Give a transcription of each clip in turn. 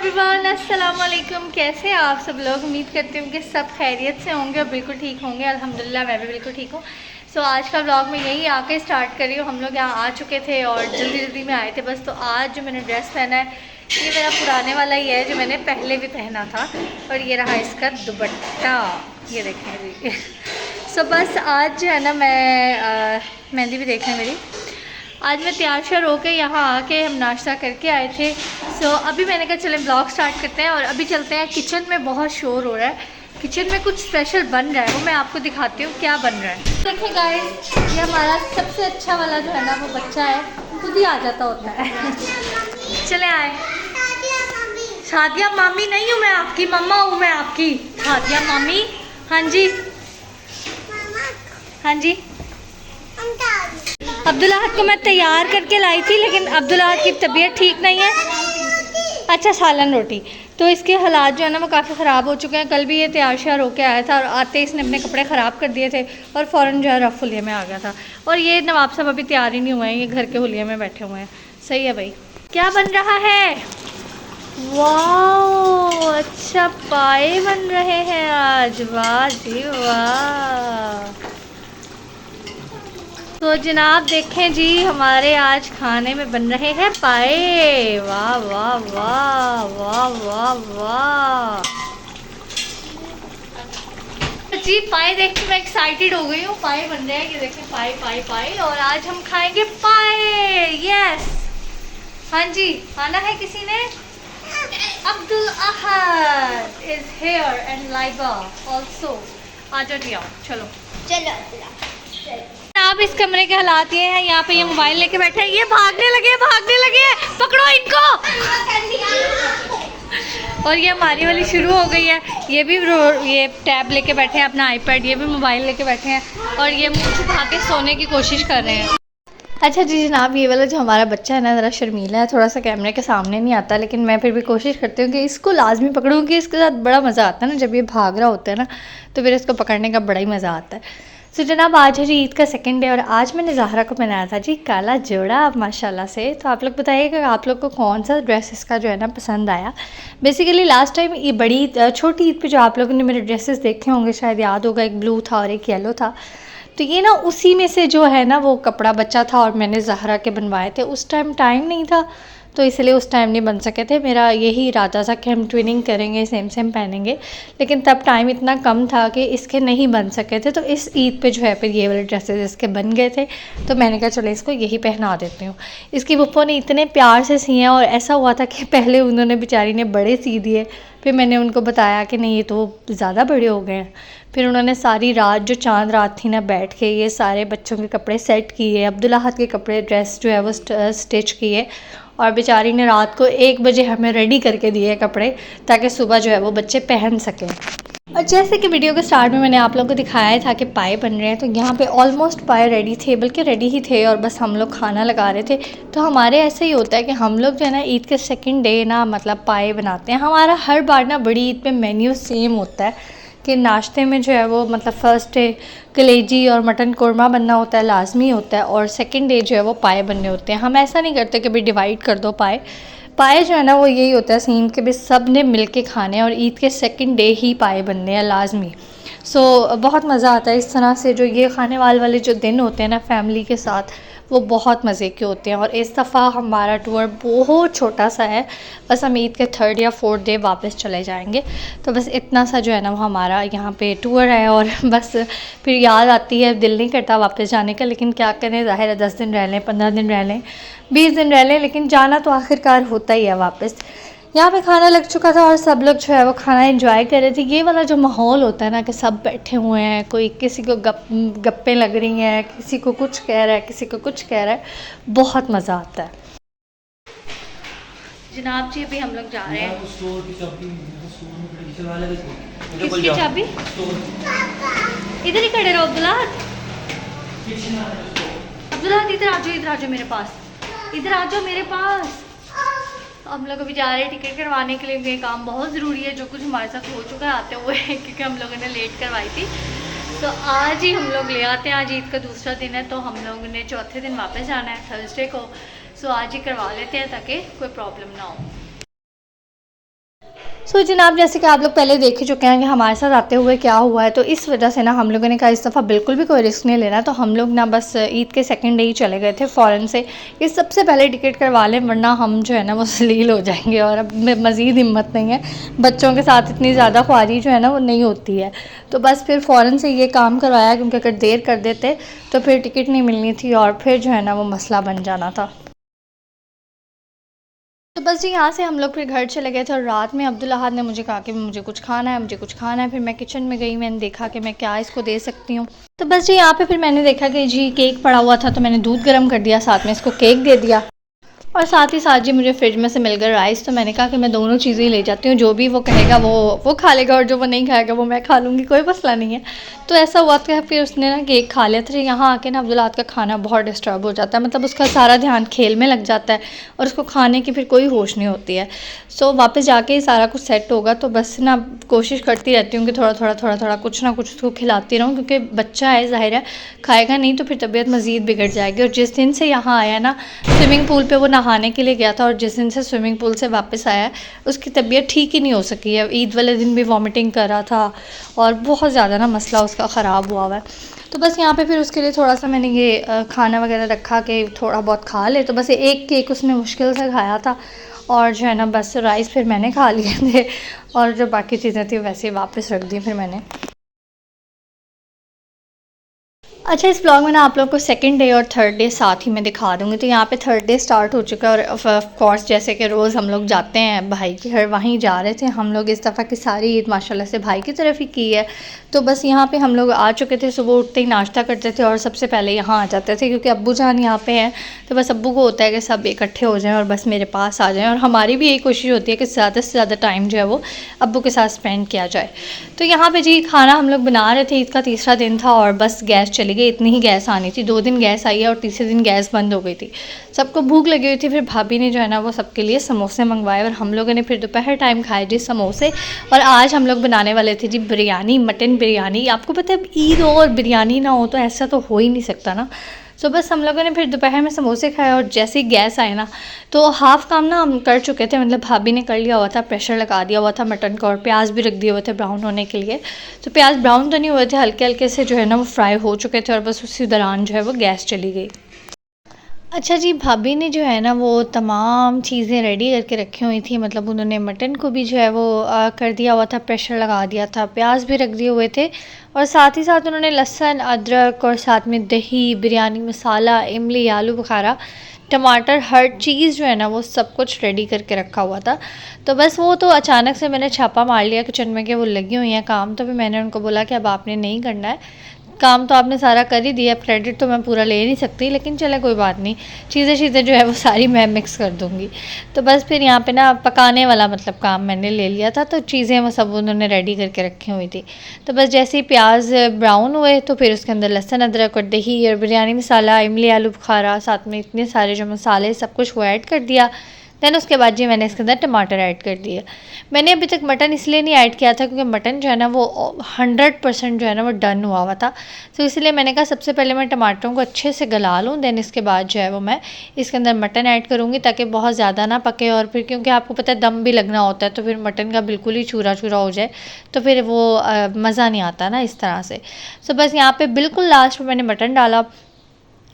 Everyone, अस्सलाम वालेकुम। कैसे हैं आप सब लोग? उम्मीद करती हूँ कि सब खैरियत से होंगे और बिल्कुल ठीक होंगे। अल्हम्दुलिल्लाह मैं भी बिल्कुल ठीक हूँ। सो आज का व्लॉग मैं यही आके स्टार्ट कर रही हूँ। हम लोग यहाँ आ चुके थे और जल्दी जल्दी में आए थे बस। तो आज जो मैंने ड्रेस पहना है ये मेरा पुराने वाला ही है जो मैंने पहले भी पहना था, और ये रहा इसका दुपट्टा, ये देखें जी। सो बस आज जो है ना मैं मेहंदी भी देख लें मेरी। आज मैं तैयार श्यार होकर यहाँ आके हम नाश्ता करके आए थे। सो अभी मैंने कहा चलें ब्लॉग स्टार्ट करते हैं और अभी चलते हैं। किचन में बहुत शोर हो रहा है, किचन में कुछ स्पेशल बन रहा है, वो मैं आपको दिखाती हूँ क्या बन रहा है। देखिए गाइस, ये हमारा सबसे अच्छा वाला जो है ना वो बच्चा है, खुद ही आ जाता होता है। चले आए। शादिया मामी नहीं हूँ मैं आपकी, मम्मा हूँ मैं आपकी। शादिया मामी। हाँ जी हाँ जी। अब्दुल्लाहद को मैं तैयार करके लाई थी, लेकिन अब्दुल्लाहद की तबीयत ठीक नहीं है। अच्छा, सालन रोटी। तो इसके हालात जो है ना वो काफ़ी ख़राब हो चुके हैं। कल भी ये तैयार श्यार होके आया था और आते इसने अपने कपड़े ख़राब कर दिए थे और फ़ौरन जो है रफ़ हुलिये में आ गया था। और ये नवाब साहब अभी तैयार ही नहीं हुए हैं, ये घर के हुलिये में बैठे हुए हैं। सही है भाई। क्या बन रहा है? वाह, अच्छा पाए बन रहे हैं आज। वाह जी वाह। तो जनाब देखें जी, हमारे आज खाने में बन रहे हैं पाए। वाह वाह वाह वाह वाह वाह जी। पाए देख के मैं एक्साइटेड हो गई हूँ। पाए बन रहे हैं, ये देखें, पाए पाए पाए। और आज हम खाएंगे पाए। यस, हाँ जी। आना है किसी ने? Abdul Ahad is here and Laiba also. आ जाओ जी, आओ। चलो चलो चलो। आप इस कमरे के हालात ये हैं, यहाँ पे ये मोबाइल लेके बैठे हैं, ये भागने लगे, पकड़ो इनको। और ये हमारी वाली शुरू हो गई है, ये भी ये टैब लेके बैठे हैं अपना आईपैड, ये भी मोबाइल लेके बैठे हैं और ये मुँह छुपा के सोने की कोशिश कर रहे हैं। अच्छा जी जनाब, ये वाला जो हमारा बच्चा है ना ज़रा शर्मीला है, थोड़ा सा कैमरे के सामने नहीं आता, लेकिन मैं फिर भी कोशिश करती हूँ कि इसको लाजमी पकड़ूँ कि इसके साथ बड़ा मज़ा आता है ना, जब ये भाग रहा होता है ना तो फिर इसको पकड़ने का बड़ा ही मज़ा आता है। तो जनाब आज है जी ईद का सेकंड डे और आज मैंने ज़हरा को पहनाया था जी काला जोड़ा माशाल्लाह से। तो आप लोग बताइएगा आप लोग को कौन सा ड्रेस इसका जो है ना पसंद आया। बेसिकली लास्ट टाइम ये बड़ी छोटी ईद पे जो आप लोगों ने मेरे ड्रेसेस देखे होंगे शायद याद होगा, एक ब्लू था और एक येलो था। तो ये ना उसी में से जो है ना वो कपड़ा बचा था और मैंने ज़हरा के बनवाए थे। उस टाइम नहीं था तो इसलिए उस टाइम नहीं बन सके थे। मेरा यही इरादा था कि हम ट्विनिंग करेंगे, सेम सेम पहनेंगे, लेकिन तब टाइम इतना कम था कि इसके नहीं बन सके थे। तो इस ईद पे जो है फिर ये वाले ड्रेसेस इसके बन गए थे, तो मैंने कहा चलो इसको यही पहना देती हूँ। इसकी बुप्पो ने इतने प्यार से सिए और ऐसा हुआ था कि पहले उन्होंने बेचारी ने बड़े सी दिए, फिर मैंने उनको बताया कि नहीं ये तो ज़्यादा बड़े हो गए हैं। फिर उन्होंने सारी रात जो चांद रात थी ना बैठ के ये सारे बच्चों के कपड़े सेट किए, अब्दुल्लाहद के कपड़े ड्रेस जो है वो स्टिच किए और बेचारी ने रात को 1 बजे हमें रेडी करके दिए कपड़े ताकि सुबह जो है वो बच्चे पहन सकें। और जैसे कि वीडियो के स्टार्ट में मैंने आप लोगों को दिखाया था कि पाए बन रहे हैं, तो यहाँ पे ऑलमोस्ट पाए रेडी थे, बल्कि रेडी ही थे और बस हम लोग खाना लगा रहे थे। तो हमारे ऐसा ही होता है कि हम लोग जो है ना ईद के सेकंड डे ना मतलब पाए बनाते हैं। हमारा हर बार ना बड़ी ईद पे मेन्यू सेम होता है कि नाश्ते में जो है वो मतलब फ़र्स्ट डे कलेजी और मटन कोरमा बनना होता है, लाजमी होता है, और सेकंड डे जो है वो पाए बनने होते हैं। हम ऐसा नहीं करते कि भाई डिवाइड कर दो पाए। पाए जो है ना वो यही होता है सीन के भी सब ने मिल के खाने और ईद के सेकंड डे ही पाए बनने हैं लाजमी। सो बहुत मज़ा आता है इस तरह से। जो ये खाने वाले जो दिन होते हैं ना फैमिली के साथ, वो बहुत मज़े के होते हैं। और इस दफ़ा हमारा टूर बहुत छोटा सा है, बस हम ईद के 3rd या 4th डे वापस चले जाएंगे। तो बस इतना सा जो है ना वो हमारा यहाँ पे टूर है। और बस फिर याद आती है, दिल नहीं करता वापस जाने का, लेकिन क्या करें, ज़ाहिर है 10 दिन रह लें, 15 दिन रह लें, 20 दिन रह लें, लेकिन जाना तो आखिरकार होता ही है वापस। यहाँ पे खाना लग चुका था और सब लोग जो है वो खाना एंजॉय कर रहे थे। ये वाला जो माहौल होता है ना कि सब बैठे हुए हैं, कोई किसी को गप्पें लग रही हैं, किसी को कुछ कह रहा है, किसी को कुछ कह रहा है, बहुत मज़ा आता है। जनाब जी अभी हम लोग जा रहे हैं। किसकी चाबी? इधर ही खड़े रहो अब्दुल्लाहद, अब्दुल्लाहद इधर आ जाओ मेरे पास, इधर आ जाओ मेरे पास। हम लोग अभी जा रहे हैं टिकट करवाने के लिए। ये काम बहुत ज़रूरी है, जो कुछ हमारे साथ हो चुका है आते हुए क्योंकि हम लोगों ने लेट करवाई थी। तो आज ही हम लोग ले आते हैं। आज ईद का दूसरा दिन है, तो हम लोगों ने चौथे दिन वापस जाना है थर्सडे को। सो आज ही करवा लेते हैं ताकि कोई प्रॉब्लम ना हो। सो जनाब, जैसे कि आप लोग पहले देख ही चुके हैं कि हमारे साथ आते हुए क्या हुआ है, तो इस वजह से ना हम लोगों ने कहा इस दफ़ा बिल्कुल भी कोई रिस्क नहीं लेना। तो हम लोग ना बस ईद के सेकंड डे ही चले गए थे फ़ौरन से कि सबसे पहले टिकट करवा लें, वरना हम जो है ना वो जलील हो जाएंगे और अब मज़ीद हिम्मत नहीं है। बच्चों के साथ इतनी ज़्यादा ख्वारी जो है ना वो नहीं होती है। तो बस फिर फ़ौरन से ये काम करवाया, क्योंकि अगर देर कर देते तो फिर टिकट नहीं मिलनी थी और फिर जो है ना वो मसला बन जाना था। तो बस जी, यहाँ से हम लोग फिर घर चले गए थे और रात में अब्दुल अहद ने मुझे कहा कि मुझे कुछ खाना है, मुझे कुछ खाना है। फिर मैं किचन में गई, मैंने देखा कि मैं क्या इसको दे सकती हूँ। तो बस जी, यहाँ पे फिर मैंने देखा कि जी केक पड़ा हुआ था, तो मैंने दूध गर्म कर दिया, साथ में इसको केक दे दिया। और साथ ही साथ जी मुझे फ्रिज में से मिल गया राइस, तो मैंने कहा कि मैं दोनों चीज़ें ही ले जाती हूँ, जो भी वो कहेगा वो खा लेगा और जो वो नहीं खाएगा वो मैं खा लूँगी, कोई मसला नहीं है। तो ऐसा हुआ कि फिर उसने ना केक खा लिया था। यहाँ आके ना अब्दुल अहद का खाना बहुत डिस्टर्ब हो जाता है, मतलब उसका सारा ध्यान खेल में लग जाता है और उसको खाने की फिर कोई होश नहीं होती है। सो वापस जाके ही सारा कुछ सेट होगा, तो बस ना कोशिश करती रहती हूँ कि थोड़ा थोड़ा कुछ ना कुछ उसको खिलाती रहूँ, क्योंकि बच्चा है, ज़ाहिर है खाएगा नहीं तो फिर तबीयत मज़ीद बिगड़ जाएगी। और जिस दिन से यहाँ आया ना, स्विमिंग पूल पे वो नहाने के लिए गया था और जिस दिन से स्विमिंग पूल से वापस आया है, उसकी तबीयत ठीक ही नहीं हो सकी है। ईद वाले दिन भी वॉमिटिंग कर रहा था और बहुत ज़्यादा ना मसला उसका ख़राब हुआ है। तो बस यहाँ पे फिर उसके लिए थोड़ा सा मैंने ये खाना वगैरह रखा कि थोड़ा बहुत खा ले। तो बस एक केक उसने मुश्किल से खाया था और जो है ना बस राइस फिर मैंने खा लिए थे और जो बाकी चीज़ें थी वैसे ही वापस रख दी फिर मैंने। अच्छा, इस ब्लॉग में ना आप लोग को सेकंड डे और थर्ड डे साथ ही मैं दिखा दूँगी। तो यहाँ पे थर्ड डे स्टार्ट हो चुका है और ऑफ कोर्स जैसे कि रोज़ हम लोग जाते हैं भाई के घर, वहीं जा रहे थे हम लोग। इस दफ़ा की सारी ईद माशाल्लाह से भाई की तरफ ही की है। तो बस यहाँ पे हम लोग आ चुके थे, सुबह उठते ही नाश्ता करते थे और सबसे पहले यहाँ आ जाते थे, क्योंकि अब्बू जान यहाँ पे हैं। तो बस अब्बू को होता है कि सब इकट्ठे हो जाएँ और बस मेरे पास आ जाएँ, और हमारी भी यही कोशिश होती है कि ज़्यादा से ज़्यादा टाइम जो है वो अब्बू के साथ स्पेंड किया जाए। तो यहाँ पे जी खाना हम लोग बना रहे थे, ईद का तीसरा दिन था और बस गैस चली गई। इतनी ही गैस आनी थी, 2 दिन गैस आई है और तीसरे दिन गैस बंद हो गई थी। सबको भूख लगी हुई थी, फिर भाभी ने जो है ना वो सबके लिए समोसे मंगवाए और हम लोगों ने फिर दोपहर टाइम खाए जी समोसे। और आज हम लोग बनाने वाले थे जी बिरयानी, मटन बिरयानी। आपको पता है ईद हो और बिरयानी ना हो तो ऐसा तो हो ही नहीं सकता ना। सो बस हम लोगों ने फिर दोपहर में समोसे खाए और जैसे ही गैस आए ना, तो हाफ़ काम ना हम कर चुके थे, मतलब भाभी ने कर लिया हुआ था, प्रेशर लगा दिया हुआ था मटन का और प्याज भी रख दिए हुए थे ब्राउन होने के लिए। तो प्याज ब्राउन तो नहीं हुए थे, हल्के हल्के से जो है ना वो फ्राई हो चुके थे और बस उसी दौरान जो है वो गैस चली गई। अच्छा जी, भाभी ने जो है ना वो तमाम चीज़ें रेडी करके रखी हुई थी, मतलब उन्होंने मटन को भी जो है वो कर दिया हुआ था, प्रेशर लगा दिया था, प्याज भी रख दिए हुए थे और साथ ही साथ उन्होंने लहसुन, अदरक और साथ में दही, बिरयानी मसाला, इमली, आलू बुखारा, टमाटर, हर चीज़ जो है ना वो सब कुछ रेडी करके रखा हुआ था। तो बस वो तो अचानक से मैंने छापा मार लिया किचन में कि वो लगी हुई हैं काम, तो फिर मैंने उनको बोला कि अब आपने नहीं करना है काम, तो आपने सारा कर ही दिया। अब क्रेडिट तो मैं पूरा ले नहीं सकती, लेकिन चले कोई बात नहीं, चीज़ें जो है वो सारी मैं मिक्स कर दूँगी। तो बस फिर यहाँ पे ना पकाने वाला मतलब काम मैंने ले लिया था, तो चीज़ें वो सब उन्होंने रेडी करके रखी हुई थी। तो बस जैसे ही प्याज ब्राउन हुए तो फिर उसके अंदर लहसुन, अदरक और दही और बिरयानी मसाला, इमली, आलू बुखारा, साथ में इतने सारे जो मसाले सब कुछ वो ऐड कर दिया। दैन उसके बाद जी मैंने इसके अंदर टमाटर ऐड कर दिए। मैंने अभी तक मटन इसलिए नहीं ऐड किया था क्योंकि मटन जो है ना वो 100% जो है ना वो डन हुआ हुआ था। तो इसलिए मैंने कहा सबसे पहले मैं टमाटरों को अच्छे से गला लूँ, दैन इसके बाद जो है वो मैं इसके अंदर मटन ऐड करूँगी, ताकि बहुत ज़्यादा ना पके और फिर क्योंकि आपको पता है दम भी लगना होता है, तो फिर मटन का बिल्कुल ही चूरा चूरा हो जाए तो फिर वो मज़ा नहीं आता ना इस तरह से। सो बस यहाँ पर बिल्कुल लास्ट में मैंने मटन डाला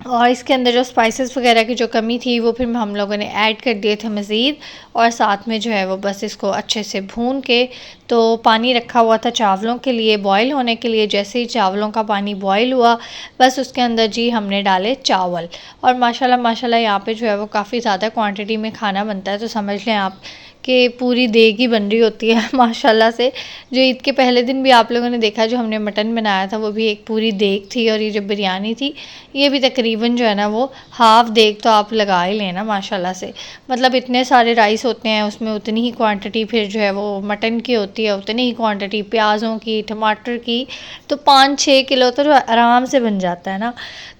और इसके अंदर जो स्पाइसेस वगैरह की जो कमी थी वो फिर हम लोगों ने ऐड कर दिए थे मज़ीद, और साथ में जो है वो बस इसको अच्छे से भून के, तो पानी रखा हुआ था चावलों के लिए बॉईल होने के लिए। जैसे ही चावलों का पानी बॉईल हुआ बस उसके अंदर जी हमने डाले चावल, और माशाल्लाह माशाल्लाह यहाँ पे जो है वो काफ़ी ज़्यादा क्वांटिटी में खाना बनता है, तो समझ लें आप कि पूरी देग ही बन रही होती है माशाल्लाह से। जो ईद के पहले दिन भी आप लोगों ने देखा जो हमने मटन बनाया था वो भी एक पूरी देग थी, और ये जो बिरयानी थी ये भी तकरीबन जो है ना वो हाफ़ देग तो आप लगा ही लेना माशाल्लाह से। मतलब इतने सारे राइस होते हैं उसमें उतनी ही क्वांटिटी फिर जो है वो मटन की होती है, उतनी ही क्वांटिटी प्याज़ों की, टमाटर की, तो 5-6 किलो तो आराम से बन जाता है ना।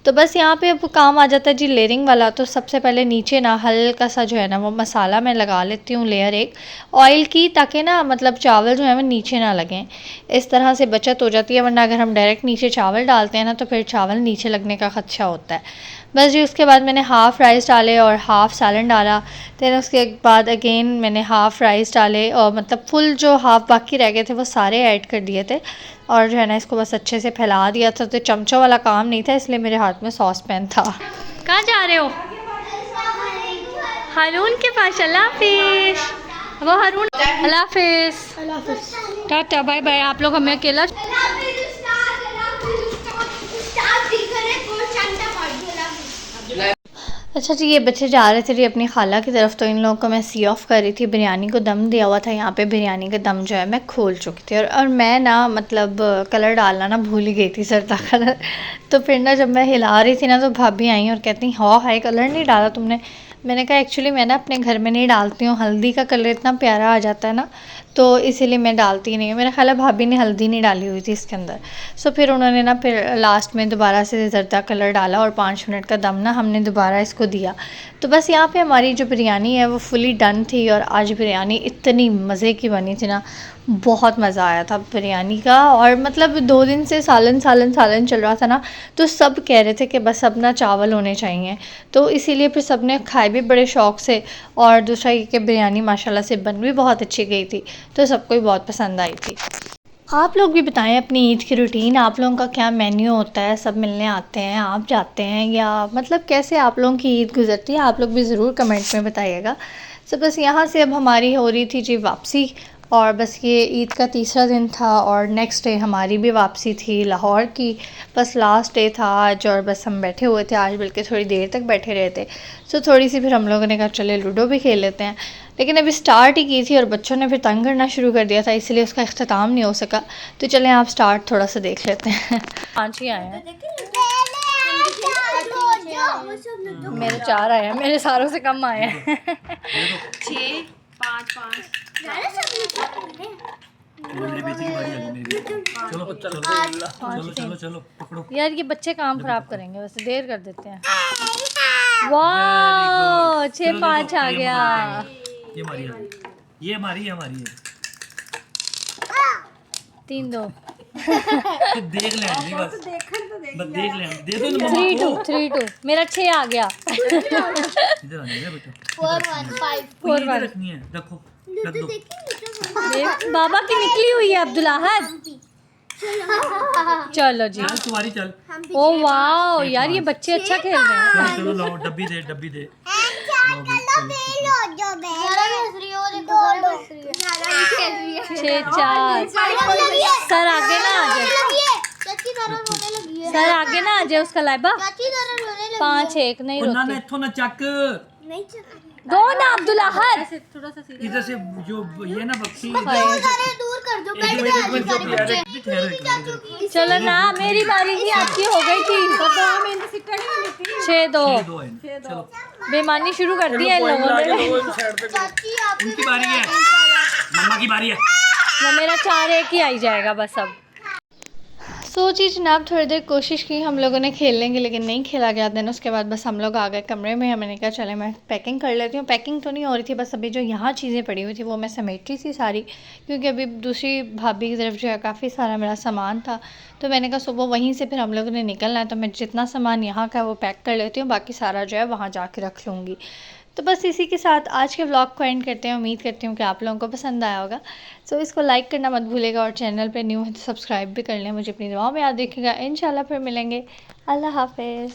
तो बस यहाँ पे अब काम आ जाता है जी लेयरिंग वाला। तो सबसे पहले नीचे ना हल्का सा जो है ना वो मसाला मैं लगा लेती हूँ लेयर एक ऑयल की, ताकि ना मतलब चावल जो है वो नीचे ना लगें, इस तरह से बचत हो जाती है। वरना अगर हम डायरेक्ट नीचे चावल डालते हैं ना तो फिर चावल नीचे लगने का ख़दशा होता है। बस जी उसके बाद मैंने हाफ़ राइस डाले और हाफ़ सालन डाला। फिर उसके बाद अगेन मैंने हाफ़ राइस डाले और मतलब फुल जो हाफ़ बाकी रह गए थे वो सारे ऐड कर दिए थे और जो है ना इसको बस अच्छे से फैला दिया था। तो चमचों वाला काम नहीं था इसलिए मेरे हाथ में सॉस पैन था। कहाँ जा रहे हो? हारून के पास। अल्लाह हाफिज़। वो हारून अल्लाह हाफिज़, टाटा बाय बाय। आप लोग हमें अकेला। अच्छा जी ये बच्चे जा रहे थे जी अपनी खाला की तरफ, तो इन लोगों को मैं सी ऑफ़ कर रही थी। बिरयानी को दम दिया हुआ था यहाँ पे, बिरयानी का दम जो है मैं खोल चुकी थी और मैं ना मतलब कलर डालना ना भूल ही गई थी, सरता कलर। तो फिर ना जब मैं हिला रही थी ना तो भाभी आई और कहती हाँ हाय कलर नहीं डाला तुमने। मैंने कहा एक्चुअली मैं ना अपने घर में नहीं डालती हूँ, हल्दी का कलर इतना प्यारा आ जाता है ना तो इसीलिए मैं डालती नहीं हूँ। मेरा ख्याल है भाभी ने हल्दी नहीं डाली हुई थी इसके अंदर। सो फिर उन्होंने ना फिर लास्ट में दोबारा से जर्दा कलर डाला और 5 मिनट का दम ना हमने दोबारा इसको दिया। तो बस यहाँ पे हमारी जो बिरयानी है वो फुली डन थी और आज बिरयानी इतनी मज़े की बनी थी ना, बहुत मज़ा आया था बिरयानी का। और मतलब 2 दिन से सालन सालन सालन चल रहा था ना, तो सब कह रहे थे कि बस अब ना चावल होने चाहिए, तो इसीलिए फिर सब ने खाए भी बड़े शौक़ से। और दूसरा ये कि बिरयानी माशाल्लाह से बन भी बहुत अच्छी गई थी, तो सबको ही बहुत पसंद आई थी। आप लोग भी बताएं अपनी ईद की रूटीन, आप लोगों का क्या मेन्यू होता है? सब मिलने आते हैं, आप जाते हैं, या मतलब कैसे आप लोगों की ईद गुजरती है? आप लोग भी ज़रूर कमेंट में बताइएगा। सो बस यहाँ से अब हमारी हो रही थी जी वापसी, और बस ये ईद का तीसरा दिन था और नेक्स्ट डे हमारी भी वापसी थी लाहौर की। बस लास्ट डे था आज और बस हम बैठे हुए थे आज, बल्कि थोड़ी देर तक बैठे रहे थे। सो थोड़ी सी फिर हम लोगों ने कहा चले लूडो भी खेल लेते हैं, लेकिन अभी स्टार्ट ही की थी और बच्चों ने फिर तंग करना शुरू कर दिया था, इसलिए उसका इख्तिताम नहीं हो सका। तो चलें आप स्टार्ट थोड़ा सा देख लेते हैं। 5 ही आए हैं, मेरे 4 आए हैं, मेरे सारों से कम आए हैं। 6 5 5 चलो पकड़ो यार ये बच्चे काम खराब करेंगे, वैसे देर कर देते हैं। वाह 6-5 आ गया। ये हमारी है, ये हमारी है 3-2 देख ले बस देख ले दे दो ना 3-2 मेरा 6 आ गया। इधर आने दे बेटा 4-1 रखनी है, रखो रख दो। बाबा की निकली हुई है अब्दुल अहद। चलो जी तुम्हारी चल। ओ वाओ यार ये बच्चे अच्छा खेल रहे हैं। चलो लाओ डब्बी दे 6-4 सर आगे ना आ जाए, सर आगे ना आ जाए उसका लाइबा। 5-1 नहीं रोती, इथों ना चक दो ना अब्दुल अहद। इधर से जो ये ना बक्सी दूर कर दो। चलो ना मेरी बारी थी, आपकी हो गई थी। 6-2 चलो बेईमानी शुरू कर दी है इन लोगों ने। उनकी बारी है, मम्मा की बारी है। ना मेरा 4-1 ही आई जाएगा बस अब। सोची जनाब थोड़ी देर कोशिश की हम लोगों ने खेलने की, लेकिन नहीं खेला गया। दिन उसके बाद बस हम लोग आ गए कमरे में। मैंने कहा चले मैं पैकिंग कर लेती हूँ। पैकिंग तो नहीं हो रही थी, बस अभी जो यहाँ चीज़ें पड़ी हुई थी वो मैं समेट रही थी सारी, क्योंकि अभी दूसरी भाभी की तरफ जो है काफ़ी सारा मेरा सामान था। तो मैंने कहा सुबह वहीं से फिर हम लोगों ने निकलना है, तो मैं जितना सामान यहाँ का वो पैक कर लेती हूँ, बाकी सारा जो है वहाँ जा रख लूँगी। तो बस इसी के साथ आज के व्लॉग को एंड करते हैं। उम्मीद करती हूँ कि आप लोगों को पसंद आया होगा। सो इसको लाइक करना मत भूलिएगा और चैनल पे न्यू है तो सब्सक्राइब भी कर लें। मुझे अपनी दुआओं में याद रखिएगा। इंशाल्लाह फिर मिलेंगे। अल्लाह हाफ़िज़।